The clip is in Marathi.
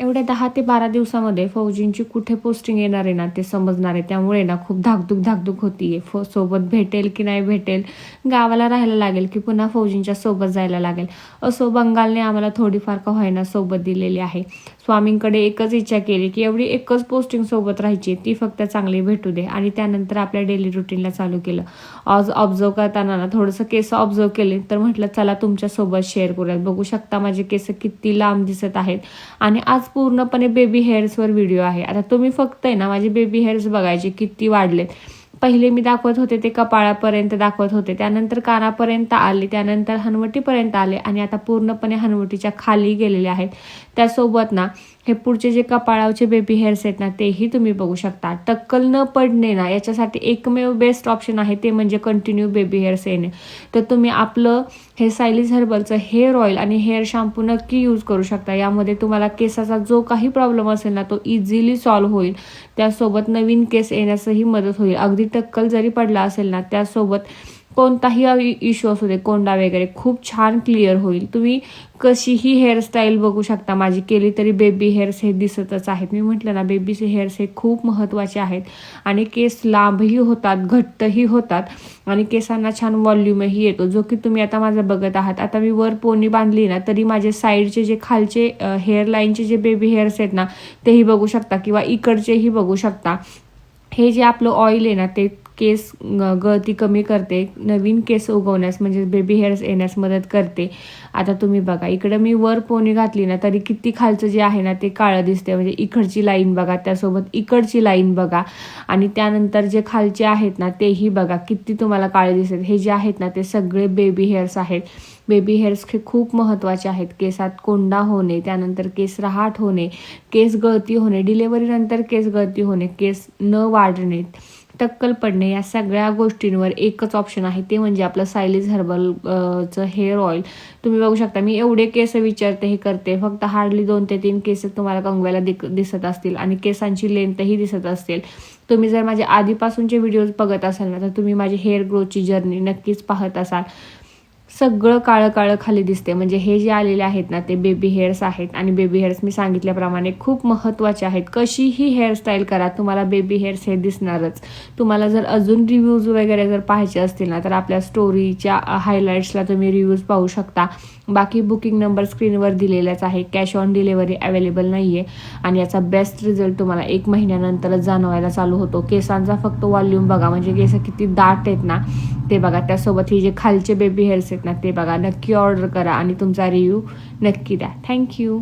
एवढ्या 10 ते 12 दिवसामध्ये फौजींची कुठे पोस्टिंग येणार आहे ना ते समजणार आहे. त्यामुळे ना खूप धाकधूक होतीये. सोबत भेटेल की नाही भेटेल, गावाला राहायला लागेल की पुन्हा फौजींच्या सोबत जायला लागेल. असो, बंगालने आम्हाला थोडीफार का होईना सोबत दिलेली आहे. स्वामींकडे एकच इच्छा केली की एवढी एकच पोस्टिंग सोबत राहायची, ती फक्त चांगली भेटू दे. आणि त्यानंतर आपल्या डेली रुटीनला चालू केलं. आज ऑब्झर्व करताना ना थोडंसं केस ऑब्झर्व केले, तर म्हटलं चला तुमच्यासोबत शेअर करूयात. बघू शकता माझे केस किती लांब दिसत आहेत. आणि आज पूर्णपणे बेबी हेअर्सवर व्हिडिओ आहे. आता तुम्ही फक्त आहे ना माझे बेबी हेअर्स बघायचे किती वाढलेत. पहिले मी दाखवत होते ते कपाळापर्यंत दाखवत होते, त्यानंतर कानापर्यंत आले, त्यानंतर हनवटीपर्यंत आले आणि आता पूर्णपणे हनवटीच्या खाली गेलेले आहेत. त्यासोबत ना हे पुढचे जे कपाळाचे बेबी हेअर्स आहेत ना तेही तुम्ही बघू शकता. टक्कल न पडणे ना याच्यासाठी एकमेव बेस्ट ऑप्शन आहे, ते म्हणजे कंटिन्यू बेबी हेअर्स येणे. तर तुम्ही आपलं हे सायलीज हर्बलचं हेअर ऑइल आणि हेअर शॅम्पू नक्की यूज करू शकता. यामध्ये तुम्हाला केसाचा जो काही प्रॉब्लेम असेल ना तो इझिली सॉल्व्ह होईल. त्यासोबत नवीन केस येण्यासही मदत होईल. अगदी टक्कल जरी पडला असेल ना, त्यासोबत कोणताही इश्यू असू दे, कोंडा वगैरे खूप छान क्लिअर होईल. तुम्ही कशीही हेअरस्टाईल बघू शकता माझी केली तरी बेबी हेअर्स हे दिसतच आहेत. मी म्हटलं ना बेबीचे हेअर्स हे खूप महत्त्वाचे आहेत आणि केस लांबही होतात, घट्टही होतात आणि केसांना छान व्हॉल्यूमही येतो, जो की तुम्ही आता माझं बघत आहात. आता मी वर पोनी बांधली ना तरी माझे साईडचे जे खालचे हेअरलाईनचे जे बेबी हेअर्स आहेत ना तेही बघू शकता किंवा इकडचेही बघू शकता. हे जे आपलं ऑइल आहे ना ते केस गळती कमी करते, नवीन केस उगवण्यास म्हणजे बेबी हेअर्स येण्यास मदत करते. आता तुम्ही बघा, इकडं मी वर पोनी घातली ना तरी किती खालचं जे आहे ना ते काळं दिसते. म्हणजे इकडची लाईन बघा, त्यासोबत इकडची लाईन बघा आणि त्यानंतर जे खालचे आहेत ना तेही बघा किती तुम्हाला काळे दिसतात. हे जे आहेत ना ते सगळे बेबी हेअर्स आहेत. बेबी हेअर्स हे खूप महत्त्वाचे आहेत. केसात कोंडा होणे, त्यानंतर केस रहाट होणे, केस गळती होणे, डिलेव्हरीनंतर केस गळती होणे, केस न वाढणे, टक्कल पडणे, या सगळ्या गोष्टींवर एकच ऑप्शन आहे, ते म्हणजे आपलं सायलीज हर्बलचं हेअर ऑइल. तुम्ही बघू शकता मी एवढे केस विचारते हे करते, फक्त हार्डली 2 ते 3 केस तुम्हाला कंगव्याला दिसत असतील आणि केसांची लेंथही दिसत असेल. तुम्ही जर माझे आधीपासूनचे व्हिडिओज बघत असाल ना तर तुम्ही माझी हेअर ग्रोथची जर्नी नक्कीच पाहत असाल. सगळं काळं काळं खाली दिसते. म्हणजे हे जे आलेले आहेत ना ते बेबी हेअर्स आहेत आणि बेबी हेअर्स मी सांगितल्याप्रमाणे खूप महत्त्वाचे आहेत. कशीही हेअरस्टाईल करा तुम्हाला बेबी हेअर्स हे दिसणारच. तुम्हाला जर अजून रिव्ह्यूज वगैरे जर पाहायचे असतील ना तर आपल्या स्टोरीच्या हायलाईट्सला तुम्ही रिव्ह्यूज पाहू शकता. बाकी बुकिंग नंबर स्क्रीनवर दिलेलाच आहे. कॅश ऑन डिलेव्हरी अवेलेबल नाही आहे आणि याचा बेस्ट रिझल्ट तुम्हाला 1 महिन्यानंतरच जाणवायला चालू होतो. केसांचा फक्त व्हॉल्यूम बघा, म्हणजे केस किती दाट आहेत ना ते बघा. त्यासोबत ही जे खालचे बेबी हेअर्स आहेत ना ते बघा. नक्की ऑर्डर करा आणि तुमचा रिव्ह्यू नक्की द्या. थँक्यू.